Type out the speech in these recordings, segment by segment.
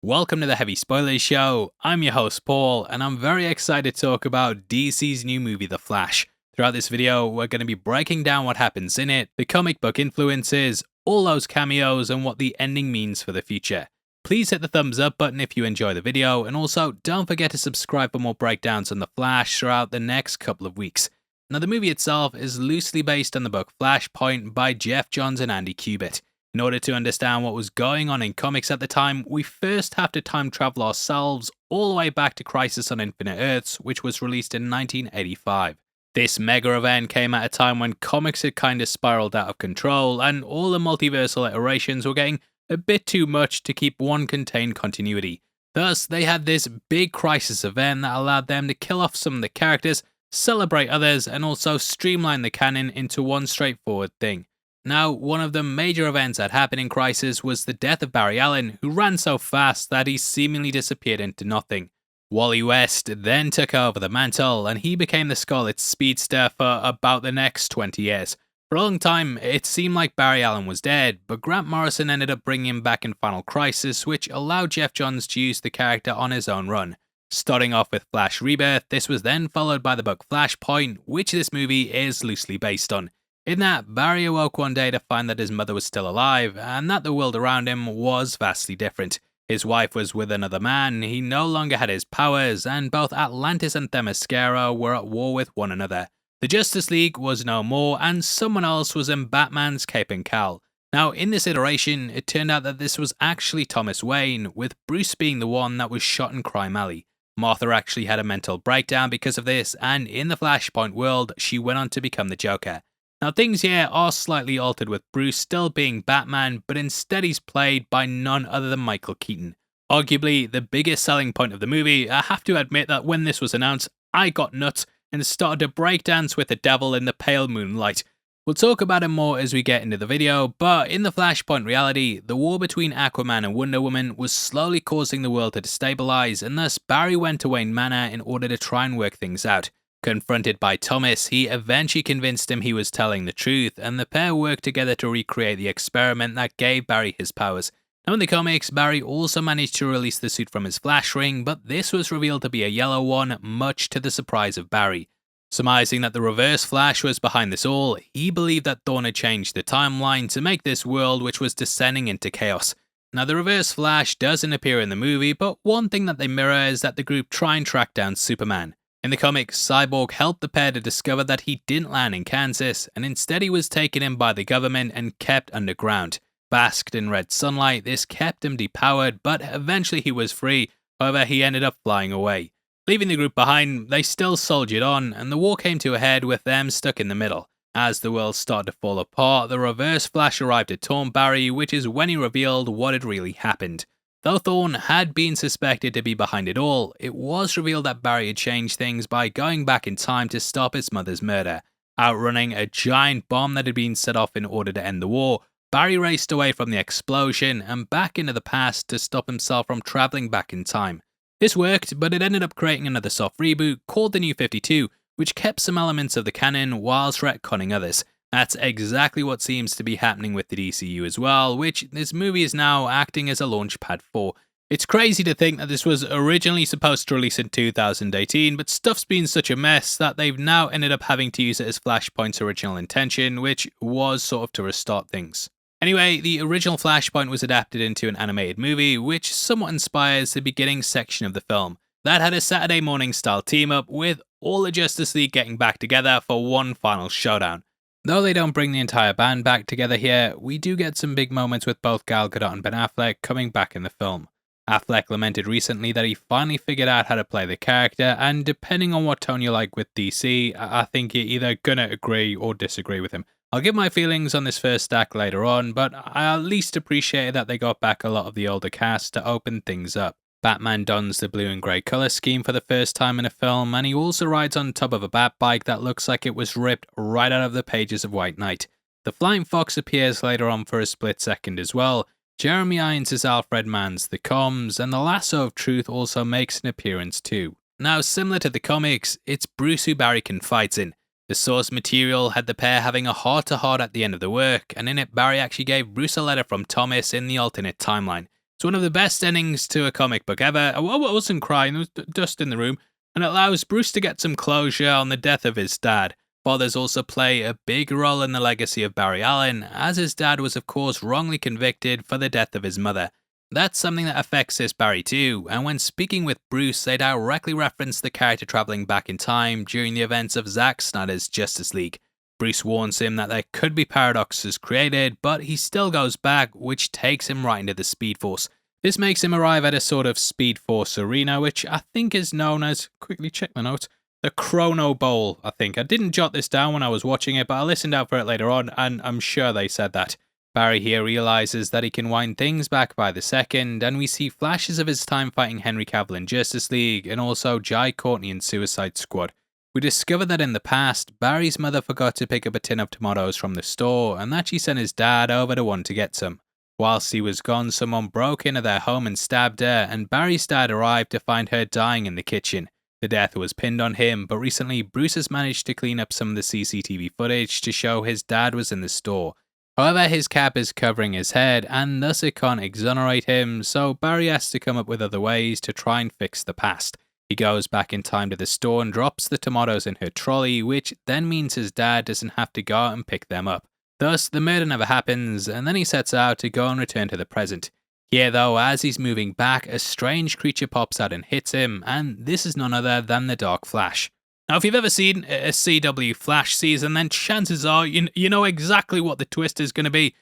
Welcome to the Heavy Spoilers Show. I'm your host Paul, and I'm very excited to talk about DC's new movie, The Flash. Throughout this video, we're going to be breaking down what happens in it, the comic book influences, all those cameos, and what the ending means for the future. Please hit the thumbs up button if you enjoy the video, and also don't forget to subscribe for more breakdowns on The Flash throughout the next couple of weeks. Now, the movie itself is loosely based on the book Flashpoint by Geoff Johns and Andy Kubert. In order to understand what was going on in comics at the time, we first have to time travel ourselves all the way back to Crisis on Infinite Earths, which was released in 1985. This mega event came at a time when comics had kind of spiraled out of control, and all the multiversal iterations were getting a bit too much to keep one contained continuity. Thus, they had this big crisis event that allowed them to kill off some of the characters, celebrate others, and also streamline the canon into one straightforward thing. Now, one of the major events that happened in Crisis was the death of Barry Allen, who ran so fast that he seemingly disappeared into nothing. Wally West then took over the mantle, and he became the Scarlet Speedster for about the next 20 years. For a long time, it seemed like Barry Allen was dead, but Grant Morrison ended up bringing him back in Final Crisis, which allowed Geoff Johns to use the character on his own run. Starting off with Flash Rebirth, this was then followed by the book Flashpoint, which this movie is loosely based on. In that, Barry awoke one day to find that his mother was still alive, and that the world around him was vastly different. His wife was with another man, he no longer had his powers, and both Atlantis and Themyscira were at war with one another. The Justice League was no more, and someone else was in Batman's cape and cowl. Now, in this iteration, it turned out that this was actually Thomas Wayne, with Bruce being the one that was shot in Crime Alley. Martha actually had a mental breakdown because of this, and in the Flashpoint world, she went on to become the Joker. Now, things here are slightly altered with Bruce still being Batman, but instead he's played by none other than Michael Keaton. Arguably, the biggest selling point of the movie. I have to admit that when this was announced, I got nuts and started to breakdance with the devil in the pale moonlight. We'll talk about it more as we get into the video, but in the Flashpoint reality, the war between Aquaman and Wonder Woman was slowly causing the world to destabilize, and thus Barry went to Wayne Manor in order to try and work things out. Confronted by Thomas, he eventually convinced him he was telling the truth, and the pair worked together to recreate the experiment that gave Barry his powers. Now, in the comics, Barry also managed to release the suit from his flash ring, but this was revealed to be a yellow one, much to the surprise of Barry. Surmising that the Reverse Flash was behind this all, he believed that Thorn had changed the timeline to make this world which was descending into chaos. Now, the Reverse Flash doesn't appear in the movie, but one thing that they mirror is that the group try and track down Superman. In the comics, Cyborg helped the pair to discover that he didn't land in Kansas, and instead he was taken in by the government and kept underground. Basked in red sunlight, this kept him depowered, but eventually he was free. However, he ended up flying away. Leaving the group behind, they still soldiered on, and the war came to a head with them stuck in the middle. As the world started to fall apart, the Reverse Flash arrived to taunt Barry, which is when he revealed what had really happened. Though Thorn had been suspected to be behind it all, it was revealed that Barry had changed things by going back in time to stop his mother's murder. Outrunning a giant bomb that had been set off in order to end the war, Barry raced away from the explosion and back into the past to stop himself from traveling back in time. This worked, but it ended up creating another soft reboot called The New 52, which kept some elements of the canon whilst retconning others. That's exactly what seems to be happening with the DCU as well, which this movie is now acting as a launchpad for. It's crazy to think that this was originally supposed to release in 2018, but stuff's been such a mess that they've now ended up having to use it as Flashpoint's original intention, which was sort of to restart things. Anyway, the original Flashpoint was adapted into an animated movie, which somewhat inspires the beginning section of the film. That had a Saturday morning style team up with all the Justice League getting back together for one final showdown. Though they don't bring the entire band back together here, we do get some big moments with both Gal Gadot and Ben Affleck coming back in the film. Affleck lamented recently that he finally figured out how to play the character, and depending on what tone you like with DC, I think you're either gonna agree or disagree with him. I'll give my feelings on this first act later on, but I at least appreciated that they got back a lot of the older cast to open things up. Batman dons the blue and grey colour scheme for the first time in a film, and he also rides on top of a bat bike that looks like it was ripped right out of the pages of White Knight. The Flying Fox appears later on for a split second as well. Jeremy Irons as Alfred mans the comms, and the Lasso of Truth also makes an appearance too. Now, similar to the comics, it's Bruce who Barry confides in. The source material had the pair having a heart-to-heart at the end of the work, and in it Barry actually gave Bruce a letter from Thomas in the alternate timeline. It's one of the best endings to a comic book ever. I wasn't crying, there was dust in the room, and it allows Bruce to get some closure on the death of his dad. Fathers also play a big role in the legacy of Barry Allen, as his dad was of course wrongly convicted for the death of his mother. That's something that affects this Barry too, and when speaking with Bruce, they directly reference the character travelling back in time during the events of Zack Snyder's Justice League. Bruce warns him that there could be paradoxes created, but he still goes back, which takes him right into the Speed Force. This makes him arrive at a sort of Speed Force arena, which I think is known as, quickly check my notes, the Chrono Bowl, I think. I didn't jot this down when I was watching it, but I listened out for it later on, and I'm sure they said that. Barry here realizes that he can wind things back by the second, and we see flashes of his time fighting Henry Cavill in Justice League, and also Jai Courtney in Suicide Squad. We discover that in the past, Barry's mother forgot to pick up a tin of tomatoes from the store, and that she sent his dad over to one to get some. Whilst he was gone, someone broke into their home and stabbed her, and Barry's dad arrived to find her dying in the kitchen. The death was pinned on him, but recently Bruce has managed to clean up some of the CCTV footage to show his dad was in the store. However, his cap is covering his head, and thus it can't exonerate him, so Barry has to come up with other ways to try and fix the past. He goes back in time to the store and drops the tomatoes in her trolley, which then means his dad doesn't have to go out and pick them up. Thus, the murder never happens, and then he sets out to go and return to the present. Here though, as he's moving back, a strange creature pops out and hits him, and this is none other than the Dark Flash. Now, if you've ever seen a CW Flash season, then chances are you know exactly what the twist is going to be,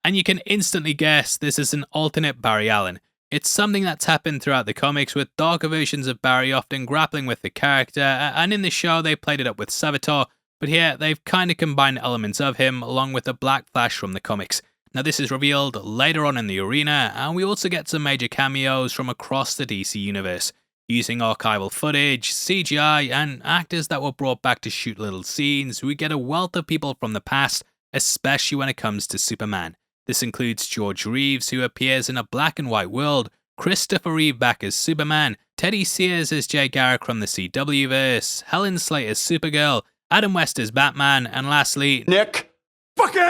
and you can instantly guess this is an alternate Barry Allen. It's something that's happened throughout the comics, with darker versions of Barry often grappling with the character, and in the show they played it up with Savitar, but here they've kind of combined elements of him along with the Black Flash from the comics. Now this is revealed later on in the arena, and we also get some major cameos from across the DC universe. Using archival footage, CGI, and actors that were brought back to shoot little scenes, we get a wealth of people from the past, especially when it comes to Superman. This includes George Reeves, who appears in a black and white world, Christopher Reeve back as Superman, Teddy Sears as Jay Garrick from the CW-verse, Helen Slate as Supergirl, Adam West as Batman, and lastly, Nick fucking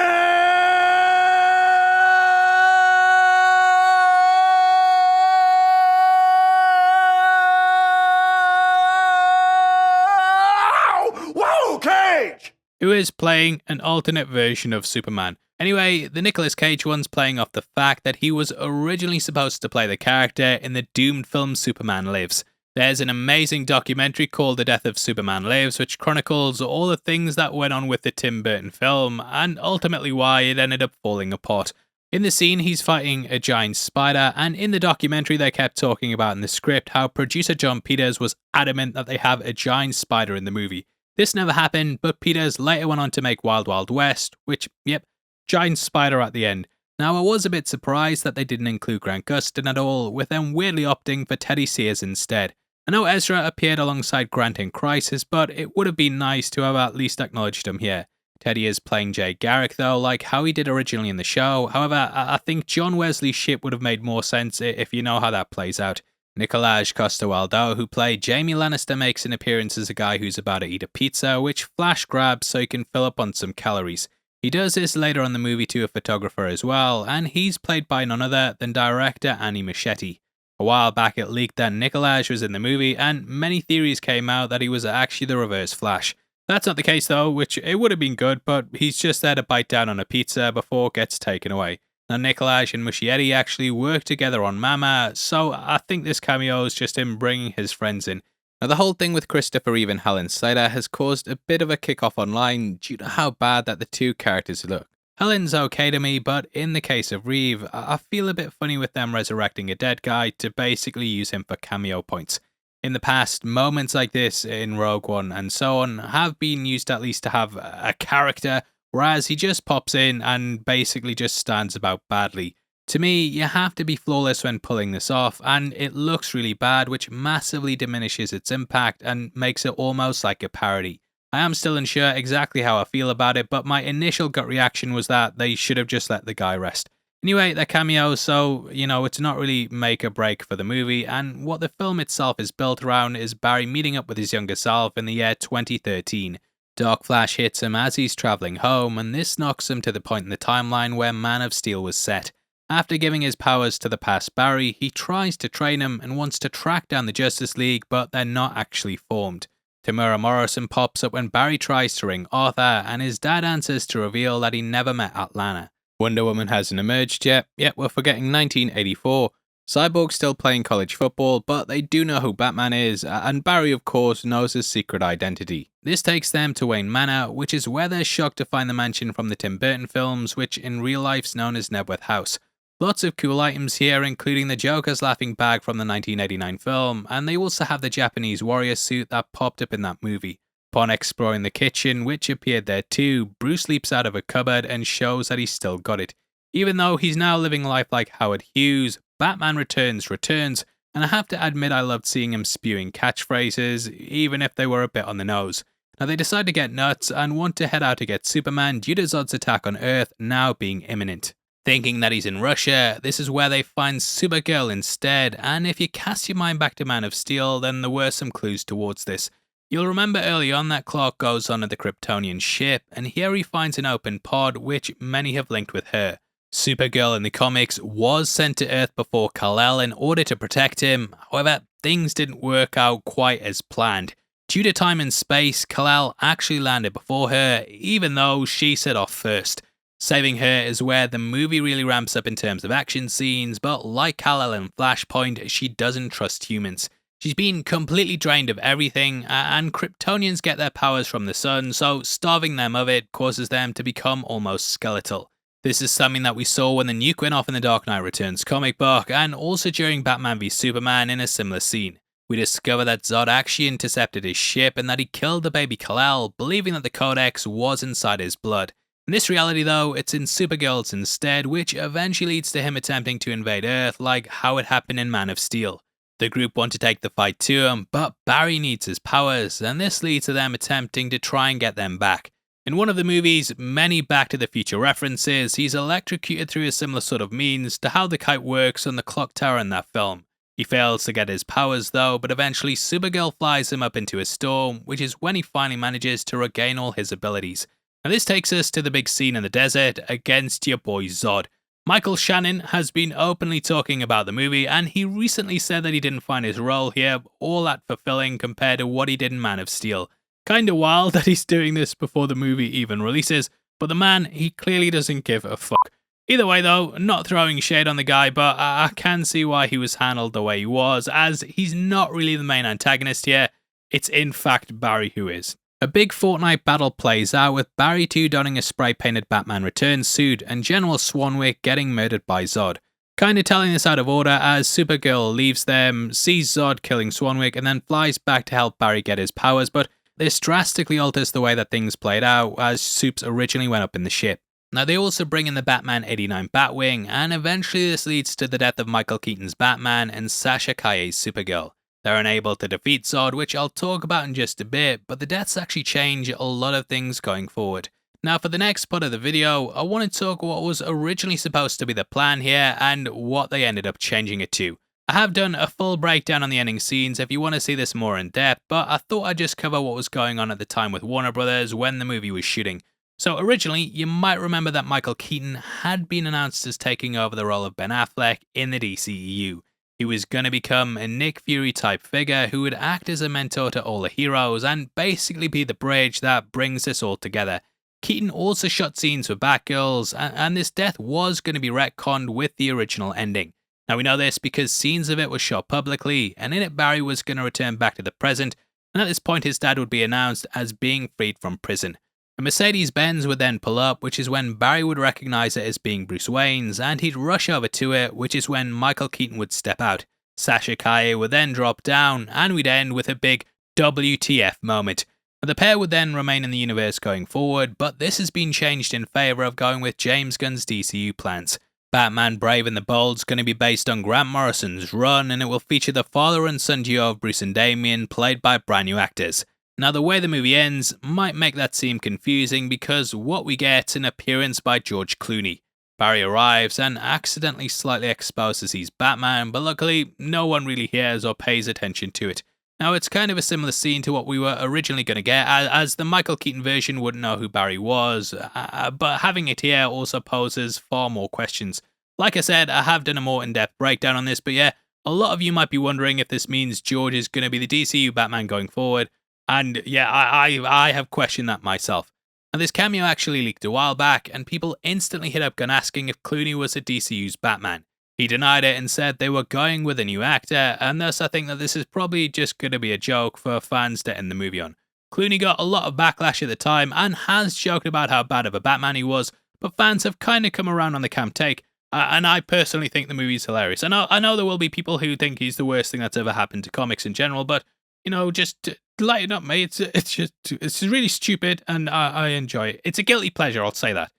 Cage! Who is playing an alternate version of Superman. Anyway, the Nicolas Cage one's playing off the fact that he was originally supposed to play the character in the doomed film Superman Lives. There's an amazing documentary called The Death of Superman Lives, which chronicles all the things that went on with the Tim Burton film, and ultimately why it ended up falling apart. In the scene, he's fighting a giant spider, and in the documentary they kept talking about in the script how producer John Peters was adamant that they have a giant spider in the movie. This never happened, but Peters later went on to make Wild Wild West, which, yep, giant spider at the end. Now, I was a bit surprised that they didn't include Grant Gustin at all, with them weirdly opting for Teddy Sears instead. I know Ezra appeared alongside Grant in Crisis, but it would have been nice to have at least acknowledged him here. Teddy is playing Jay Garrick though, like how he did originally in the show. However, I think John Wesley's ship would have made more sense if you know how that plays out. Nicolaj Coster-Waldau, who played Jaime Lannister, makes an appearance as a guy who's about to eat a pizza, which Flash grabs so he can fill up on some calories. He does this later on in the movie to a photographer as well, and he's played by none other than director Annie Muschietti. A while back it leaked that Nicolaj was in the movie, and many theories came out that he was actually the reverse Flash. That's not the case though, which it would have been good, but he's just there to bite down on a pizza before it gets taken away. Now, Nicolaj and Muschietti actually worked together on Mama, so I think this cameo is just him bringing his friends in. Now, the whole thing with Christopher Reeve and Helen Slater has caused a bit of a kick-off online due to how bad that the two characters look. Helen's okay to me, but in the case of Reeve, I feel a bit funny with them resurrecting a dead guy to basically use him for cameo points. In the past, moments like this in Rogue One and so on have been used at least to have a character, whereas he just pops in and basically just stands about badly. To me, you have to be flawless when pulling this off, and it looks really bad, which massively diminishes its impact and makes it almost like a parody. I am still unsure exactly how I feel about it, but my initial gut reaction was that they should have just let the guy rest. Anyway, they're cameos, so, it's not really make or break for the movie, and what the film itself is built around is Barry meeting up with his younger self in the year 2013. Dark Flash hits him as he's travelling home, and this knocks him to the point in the timeline where Man of Steel was set. After giving his powers to the past Barry, he tries to train him and wants to track down the Justice League, but they're not actually formed. Tamura Morrison pops up when Barry tries to ring Arthur, and his dad answers to reveal that he never met Atlanta. Wonder Woman hasn't emerged yet we're forgetting 1984. Cyborg's still playing college football, but they do know who Batman is, and Barry of course knows his secret identity. This takes them to Wayne Manor, which is where they're shocked to find the mansion from the Tim Burton films, which in real life's known as Nebworth House. Lots of cool items here, including the Joker's laughing bag from the 1989 film, and they also have the Japanese warrior suit that popped up in that movie. Upon exploring the kitchen, which appeared there too, Bruce leaps out of a cupboard and shows that he's still got it. Even though he's now living life like Howard Hughes, Batman Returns, and I have to admit I loved seeing him spewing catchphrases, even if they were a bit on the nose. Now they decide to get nuts and want to head out to get Superman due to Zod's attack on Earth now being imminent. Thinking that he's in Russia, this is where they find Supergirl instead, and if you cast your mind back to Man of Steel, then there were some clues towards this. You'll remember early on that Clark goes on at the Kryptonian ship, and here he finds an open pod which many have linked with her. Supergirl in the comics was sent to Earth before Kal-El in order to protect him, however, things didn't work out quite as planned. Due to time and space, Kal-El actually landed before her, even though she set off first. Saving her is where the movie really ramps up in terms of action scenes, but like Kal-El in Flashpoint, she doesn't trust humans. She's been completely drained of everything, and Kryptonians get their powers from the sun, so starving them of it causes them to become almost skeletal. This is something that we saw when the nuke went off in the Dark Knight Returns comic book, and also during Batman v Superman in a similar scene. We discover that Zod actually intercepted his ship and that he killed the baby Kal-El, believing that the Codex was inside his blood. In this reality though, it's in Supergirl's instead, which eventually leads to him attempting to invade Earth like how it happened in Man of Steel. The group want to take the fight to him, but Barry needs his powers, and this leads to them attempting to try and get them back. In one of the movie's many Back to the Future references, he's electrocuted through a similar sort of means to how the kite works on the clock tower in that film. He fails to get his powers though, but eventually Supergirl flies him up into a storm, which is when he finally manages to regain all his abilities. Now this takes us to the big scene in the desert against your boy Zod. Michael Shannon has been openly talking about the movie, and he recently said that he didn't find his role here all that fulfilling compared to what he did in Man of Steel. Kinda wild that he's doing this before the movie even releases, but the man, he clearly doesn't give a fuck. Either way though, not throwing shade on the guy, but I can see why he was handled the way he was, as he's not really the main antagonist here, it's in fact Barry who is. A big Fortnite battle plays out with Barry 2 donning a spray-painted Batman Returns suit and General Swanwick getting murdered by Zod. Kinda telling this out of order as Supergirl leaves them, sees Zod killing Swanwick and then flies back to help Barry get his powers, but this drastically alters the way that things played out as Supes originally went up in the ship. Now they also bring in the Batman 89 Batwing, and eventually this leads to the death of Michael Keaton's Batman and Sasha Calle's Supergirl. They're unable to defeat Zod, which I'll talk about in just a bit, but the deaths actually change a lot of things going forward. Now for the next part of the video, I want to talk what was originally supposed to be the plan here and what they ended up changing it to. I have done a full breakdown on the ending scenes if you want to see this more in depth, but I thought I'd just cover what was going on at the time with Warner Brothers when the movie was shooting. So originally, you might remember that Michael Keaton had been announced as taking over the role of Ben Affleck in the DCEU. He was going to become a Nick Fury type figure who would act as a mentor to all the heroes and basically be the bridge that brings this all together. Keaton also shot scenes for Batgirls, and this death was going to be retconned with the original ending. Now we know this because scenes of it were shot publicly, and in it Barry was going to return back to the present, and at this point his dad would be announced as being freed from prison. A Mercedes-Benz would then pull up, which is when Barry would recognize it as being Bruce Wayne's, and he'd rush over to it, which is when Michael Keaton would step out. Sasha Calle would then drop down, and we'd end with a big WTF moment. The pair would then remain in the universe going forward, but this has been changed in favour of going with James Gunn's DCU plans. Batman Brave and the Bold's going to be based on Grant Morrison's run, and it will feature the father and son duo of Bruce and Damian, played by brand new actors. Now the way the movie ends might make that seem confusing because what we get is an appearance by George Clooney. Barry arrives and accidentally slightly exposes he's Batman, but luckily no one really hears or pays attention to it. Now it's kind of a similar scene to what we were originally going to get, as the Michael Keaton version wouldn't know who Barry was, but having it here also poses far more questions. Like I said, I have done a more in-depth breakdown on this, but yeah, a lot of you might be wondering if this means George is going to be the DCU Batman going forward, and yeah, I have questioned that myself. Now, this cameo actually leaked a while back, and people instantly hit up Gunn asking if Clooney was the DCU's Batman. He denied it and said they were going with a new actor, and thus I think that this is probably just going to be a joke for fans to end the movie on. Clooney got a lot of backlash at the time and has joked about how bad of a Batman he was, but fans have kind of come around on the camp take, and I personally think the movie's hilarious. I know there will be people who think he's the worst thing that's ever happened to comics in general, but you know, just lighten up, mate. It's really stupid, and I enjoy it. It's a guilty pleasure, I'll say that.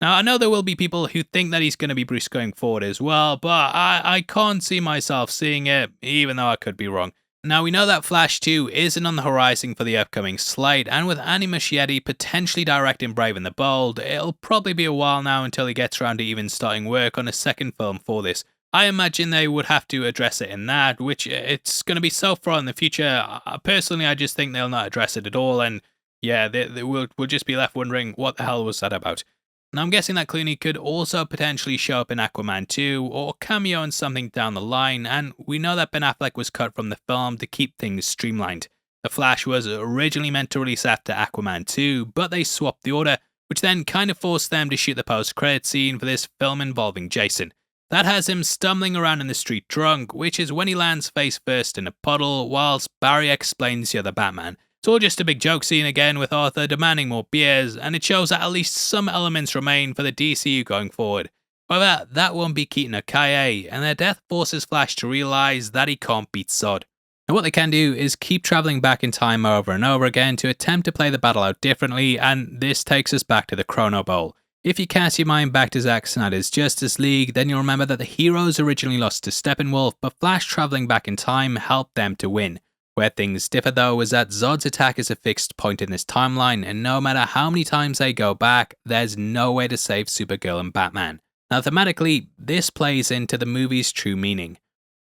Now, I know there will be people who think that he's going to be Bruce going forward as well, but I can't see myself seeing it, even though I could be wrong. Now, we know that Flash 2 isn't on the horizon for the upcoming slate, and with Andy Muschietti potentially directing Brave and the Bold, it'll probably be a while now until he gets around to even starting work on a second film for this. I imagine they would have to address it in that, which it's going to be so far in the future. Personally, I just think they'll not address it at all, and yeah, we'll just be left wondering what the hell was that about. Now, I'm guessing that Clooney could also potentially show up in Aquaman 2 or cameo in something down the line, and we know that Ben Affleck was cut from the film to keep things streamlined. The Flash was originally meant to release after Aquaman 2, but they swapped the order, which then kind of forced them to shoot the post-credit scene for this film involving Jason. That has him stumbling around in the street drunk, which is when he lands face first in a puddle, whilst Barry explains the other Batman. It's all just a big joke scene again with Arthur demanding more beers, and it shows that at least some elements remain for the DCU going forward. However, that won't be Keaton or Kaye, and their death forces Flash to realise that he can't beat Zod. Now what they can do is keep travelling back in time over and over again to attempt to play the battle out differently, and this takes us back to the Chrono Bowl. If you cast your mind back to Zack Snyder's Justice League, then you'll remember that the heroes originally lost to Steppenwolf, but Flash travelling back in time helped them to win. Where things differ though is that Zod's attack is a fixed point in this timeline, and no matter how many times they go back, there's no way to save Supergirl and Batman. Now thematically, this plays into the movie's true meaning.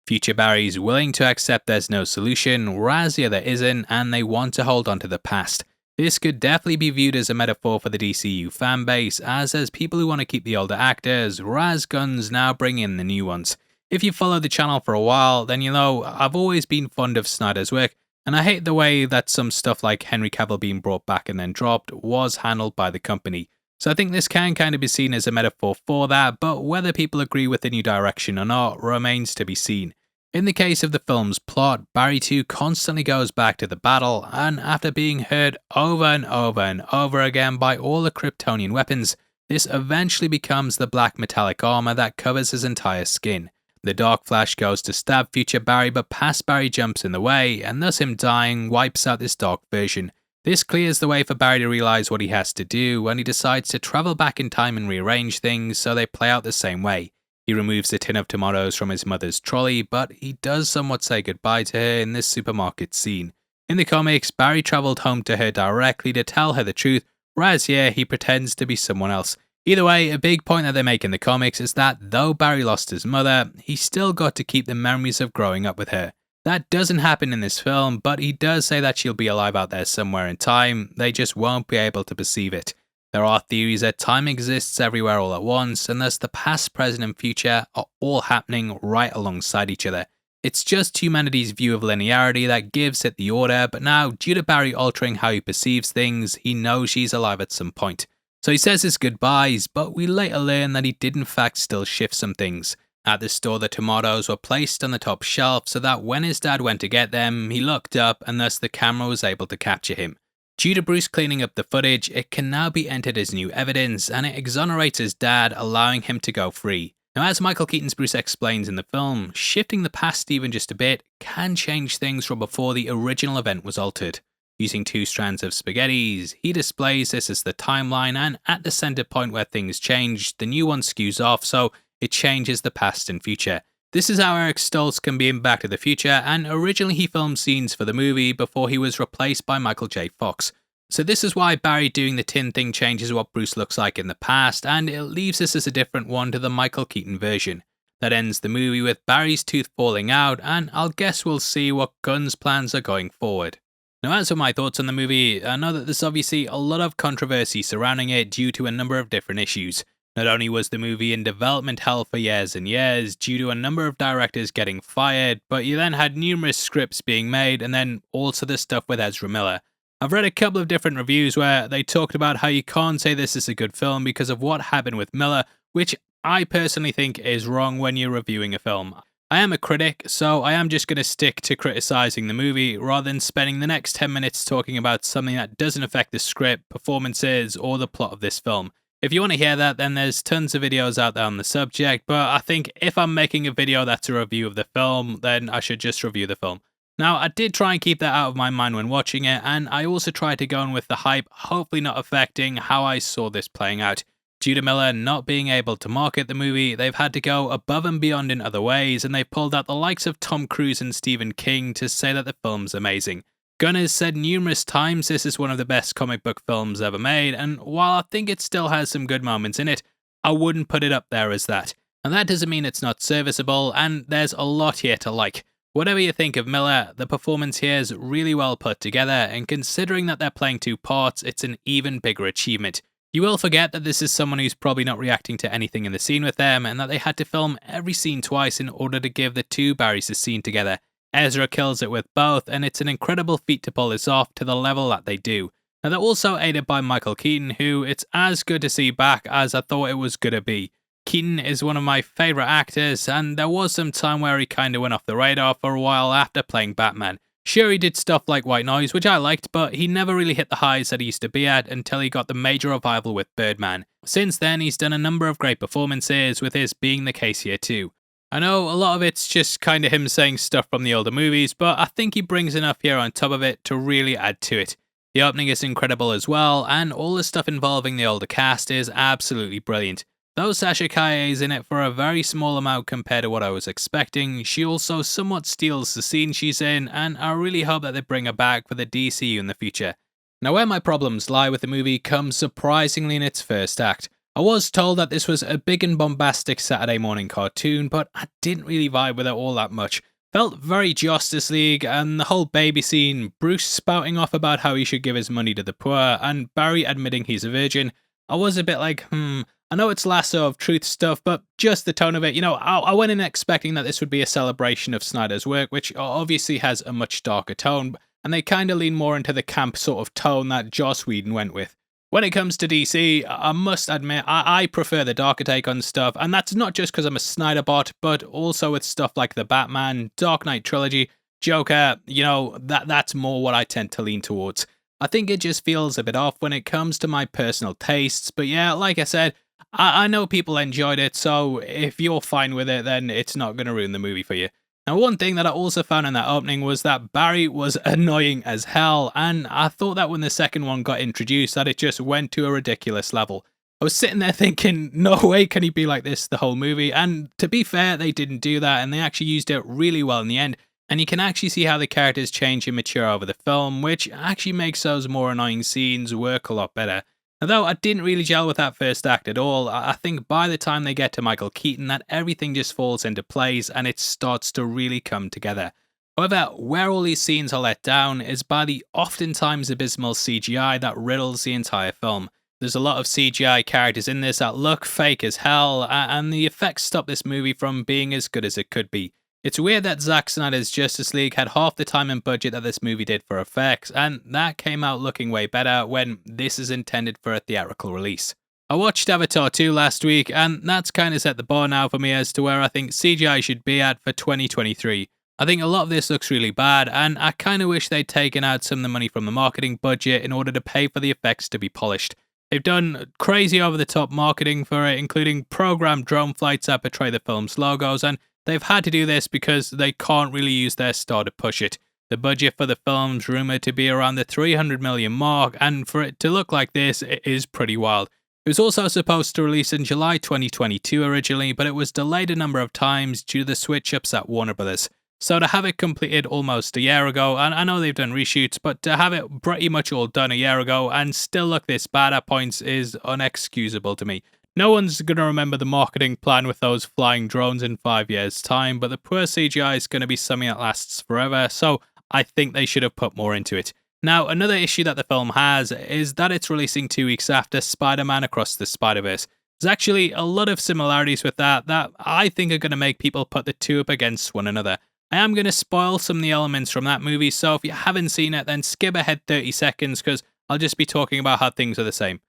Future Barry's willing to accept there's no solution, whereas the other isn't, and they want to hold on to the past. This could definitely be viewed as a metaphor for the DCU fanbase, as there's people who want to keep the older actors, whereas Gunn's now bring in the new ones. If you follow the channel for a while, then you know I've always been fond of Snyder's work, and I hate the way that some stuff like Henry Cavill being brought back and then dropped was handled by the company. So I think this can kind of be seen as a metaphor for that, but whether people agree with the new direction or not remains to be seen. In the case of the film's plot, Barry 2 constantly goes back to the battle, and after being hurt over and over and over again by all the Kryptonian weapons, this eventually becomes the black metallic armor that covers his entire skin. The Dark Flash goes to stab future Barry, but past Barry jumps in the way, and thus him dying wipes out this dark version. This clears the way for Barry to realise what he has to do when he decides to travel back in time and rearrange things so they play out the same way. He removes the tin of tomatoes from his mother's trolley, but he does somewhat say goodbye to her in this supermarket scene. In the comics, Barry travelled home to her directly to tell her the truth, whereas here he pretends to be someone else. Either way, a big point that they make in the comics is that though Barry lost his mother, he still got to keep the memories of growing up with her. That doesn't happen in this film, but he does say that she'll be alive out there somewhere in time, they just won't be able to perceive it. There are theories that time exists everywhere all at once, and thus the past, present, and future are all happening right alongside each other. It's just humanity's view of linearity that gives it the order, but now, due to Barry altering how he perceives things, he knows she's alive at some point. So he says his goodbyes, but we later learn that he did in fact still shift some things. At the store, the tomatoes were placed on the top shelf so that when his dad went to get them, he looked up and thus the camera was able to capture him. Due to Bruce cleaning up the footage, it can now be entered as new evidence, and it exonerates his dad, allowing him to go free. Now, as Michael Keaton's Bruce explains in the film, shifting the past even just a bit can change things from before the original event was altered. Using 2 strands of spaghettis, he displays this as the timeline, and at the center point where things change, the new one skews off, so it changes the past and future. This is how Eric Stoltz can be in Back to the Future, and originally he filmed scenes for the movie before he was replaced by Michael J. Fox. So this is why Barry doing the tin thing changes what Bruce looks like in the past, and it leaves us as a different one to the Michael Keaton version. That ends the movie with Barry's tooth falling out, and I'll guess we'll see what Gunn's plans are going forward. Now, as for my thoughts on the movie, I know that there's obviously a lot of controversy surrounding it due to a number of different issues. Not only was the movie in development hell for years and years due to a number of directors getting fired, but you then had numerous scripts being made and then also the stuff with Ezra Miller. I've read a couple of different reviews where they talked about how you can't say this is a good film because of what happened with Miller, which I personally think is wrong when you're reviewing a film. I am a critic, so I am just going to stick to criticizing the movie rather than spending the next 10 minutes talking about something that doesn't affect the script, performances, or the plot of this film. If you want to hear that, then there's tons of videos out there on the subject, but I think if I'm making a video that's a review of the film, then I should just review the film. Now, I did try and keep that out of my mind when watching it, and I also tried to go in with the hype, hopefully not affecting how I saw this playing out. Due to Miller not being able to market the movie, they've had to go above and beyond in other ways, and they've pulled out the likes of Tom Cruise and Stephen King to say that the film's amazing. Gunn has said numerous times this is one of the best comic book films ever made, and while I think it still has some good moments in it, I wouldn't put it up there as that. And that doesn't mean it's not serviceable, and there's a lot here to like. Whatever you think of Miller, the performance here is really well put together, and considering that they're playing two parts, it's an even bigger achievement. You will forget that this is someone who's probably not reacting to anything in the scene with them, and that they had to film every scene twice in order to give the two Barrys a scene together. Ezra kills it with both, and it's an incredible feat to pull this off to the level that they do. Now they're also aided by Michael Keaton, who it's as good to see back as I thought it was gonna be. Keaton is one of my favourite actors, and there was some time where he kinda went off the radar for a while after playing Batman. Sure, he did stuff like White Noise, which I liked, but he never really hit the highs that he used to be at until he got the major revival with Birdman. Since then, he's done a number of great performances, with his being the case here too. I know a lot of it's just kinda him saying stuff from the older movies, but I think he brings enough here on top of it to really add to it. The opening is incredible as well, and all the stuff involving the older cast is absolutely brilliant. Though Sasha Calle is in it for a very small amount compared to what I was expecting, she also somewhat steals the scene she's in, and I really hope that they bring her back for the DCU in the future. Now, where my problems lie with the movie comes surprisingly in its first act. I was told that this was a big and bombastic Saturday morning cartoon, but I didn't really vibe with it all that much. Felt very Justice League, and the whole baby scene, Bruce spouting off about how he should give his money to the poor, and Barry admitting he's a virgin. I was a bit like, I know it's lasso of truth stuff, but just the tone of it, I went in expecting that this would be a celebration of Snyder's work, which obviously has a much darker tone, and they kind of lean more into the camp sort of tone that Joss Whedon went with. When it comes to DC, I must admit, I prefer the darker take on stuff, and that's not just because I'm a Snyder bot, but also with stuff like the Batman, Dark Knight trilogy, Joker, that's more what I tend to lean towards. I think it just feels a bit off when it comes to my personal tastes, but yeah, like I said, I know people enjoyed it, so if you're fine with it, then it's not going to ruin the movie for you. Now, one thing that I also found in that opening was that Barry was annoying as hell, and I thought that when the second one got introduced that it just went to a ridiculous level. I was sitting there thinking, no way can he be like this the whole movie, and to be fair, they didn't do that, and they actually used it really well in the end, and you can actually see how the characters change and mature over the film, which actually makes those more annoying scenes work a lot better. Although I didn't really gel with that first act at all, I think by the time they get to Michael Keaton that everything just falls into place and it starts to really come together. However, where all these scenes are let down is by the oftentimes abysmal CGI that riddles the entire film. There's a lot of CGI characters in this that look fake as hell, and the effects stop this movie from being as good as it could be. It's weird that Zack Snyder's Justice League had half the time and budget that this movie did for effects, and that came out looking way better when this is intended for a theatrical release. I watched Avatar 2 last week, and that's kind of set the bar now for me as to where I think CGI should be at for 2023. I think a lot of this looks really bad, and I kind of wish they'd taken out some of the money from the marketing budget in order to pay for the effects to be polished. They've done crazy over-the-top marketing for it, including programmed drone flights that portray the film's logos, and they've had to do this because they can't really use their star to push it. The budget for the film's rumoured to be around the $300 million mark, and for it to look like this, it is pretty wild. It was also supposed to release in July 2022 originally, but it was delayed a number of times due to the switch-ups at Warner Bros. So to have it completed almost a year ago, and I know they've done reshoots, but to have it pretty much all done a year ago and still look this bad at points is unexcusable to me. No one's going to remember the marketing plan with those flying drones in 5 years' time, but the poor CGI is going to be something that lasts forever, so I think they should have put more into it. Now, another issue that the film has is that it's releasing 2 weeks after Spider-Man Across the Spider-Verse. There's actually a lot of similarities with that I think are going to make people put the two up against one another. I am going to spoil some of the elements from that movie, so if you haven't seen it, then skip ahead 30 seconds because I'll just be talking about how things are the same.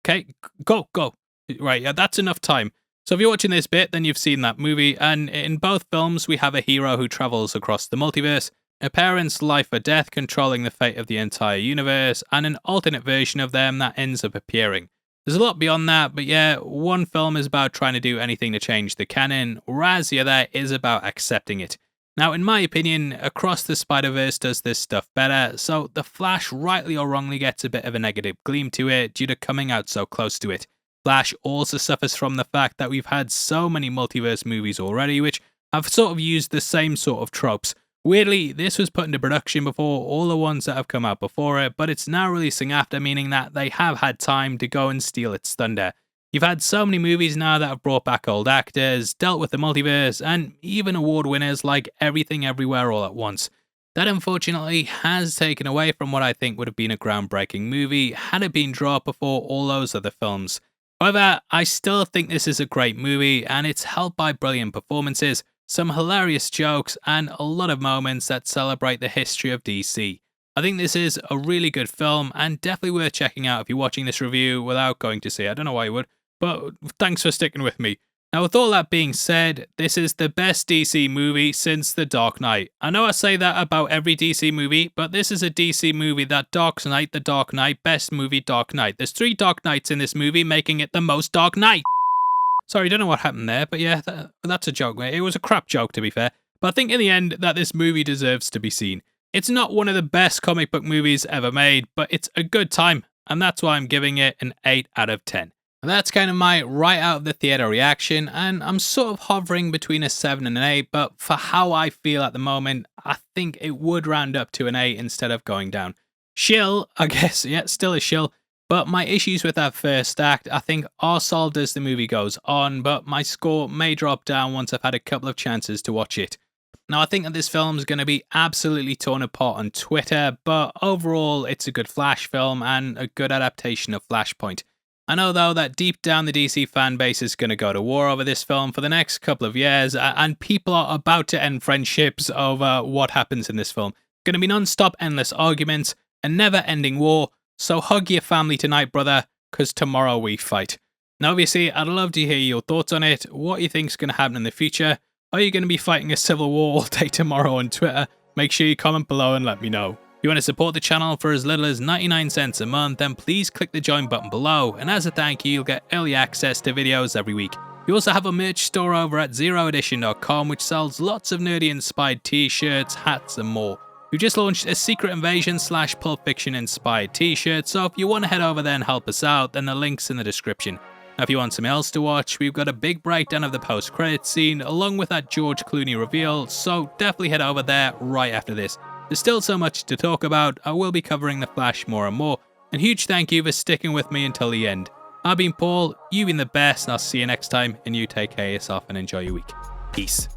Okay, go. Right, yeah, that's enough time. So if you're watching this bit, then you've seen that movie, and in both films, we have a hero who travels across the multiverse, a parent's life or death controlling the fate of the entire universe, and an alternate version of them that ends up appearing. There's a lot beyond that, but yeah, one film is about trying to do anything to change the canon, whereas the other is about accepting it. Now, in my opinion, Across the Spider-Verse does this stuff better, so The Flash rightly or wrongly gets a bit of a negative gleam to it due to coming out so close to it. Flash also suffers from the fact that we've had so many multiverse movies already, which have sort of used the same sort of tropes. Weirdly, this was put into production before all the ones that have come out before it, but it's now releasing after, meaning that they have had time to go and steal its thunder. You've had so many movies now that have brought back old actors, dealt with the multiverse, and even award winners like Everything Everywhere All at Once. That unfortunately has taken away from what I think would have been a groundbreaking movie had it been dropped before all those other films. However, I still think this is a great movie, and it's helped by brilliant performances, some hilarious jokes, and a lot of moments that celebrate the history of DC. I think this is a really good film, and definitely worth checking out if you're watching this review without going to see it. I don't know why you would, but thanks for sticking with me. Now, with all that being said, this is the best DC movie since The Dark Knight. I know I say that about every DC movie, but this is a DC movie that Dark Knight, The Dark Knight, best movie Dark Knight. There's 3 Dark Knights in this movie, making it the most Dark Knight. Sorry, don't know what happened there, but yeah, that's a joke, mate. It was a crap joke, to be fair. But I think in the end that this movie deserves to be seen. It's not one of the best comic book movies ever made, but it's a good time, and that's why I'm giving it an 8 out of 10. And that's kind of my right out of the theatre reaction, and I'm sort of hovering between a 7 and an 8, but for how I feel at the moment, I think it would round up to an 8 instead of going down. Shill, I guess, yeah, still a shill, but my issues with that first act, I think, are solved as the movie goes on, but my score may drop down once I've had a couple of chances to watch it. Now, I think that this film is going to be absolutely torn apart on Twitter, but overall, it's a good Flash film and a good adaptation of Flashpoint. I know, though, that deep down the DC fan base is going to go to war over this film for the next couple of years, and people are about to end friendships over what happens in this film. Going to be non-stop endless arguments, a never-ending war, so hug your family tonight, brother, because tomorrow we fight. Now, obviously, I'd love to hear your thoughts on it, what you think's going to happen in the future. Are you going to be fighting a civil war all day tomorrow on Twitter? Make sure you comment below and let me know. If you want to support the channel for as little as 99 cents a month, then please click the join button below, and as a thank you, you'll get early access to videos every week. We also have a merch store over at zeroedition.com, which sells lots of nerdy inspired t-shirts, hats, and more. We've just launched a Secret Invasion / Pulp Fiction inspired t-shirt, so if you want to head over there and help us out, then the link's in the description. Now, if you want something else to watch, we've got a big breakdown of the post-credits scene, along with that George Clooney reveal, so definitely head over there right after this. There's still so much to talk about. I will be covering The Flash more and more, and huge thank you for sticking with me until the end. I've been Paul, you've been the best, and I'll see you next time, and you take care of yourself and enjoy your week. Peace.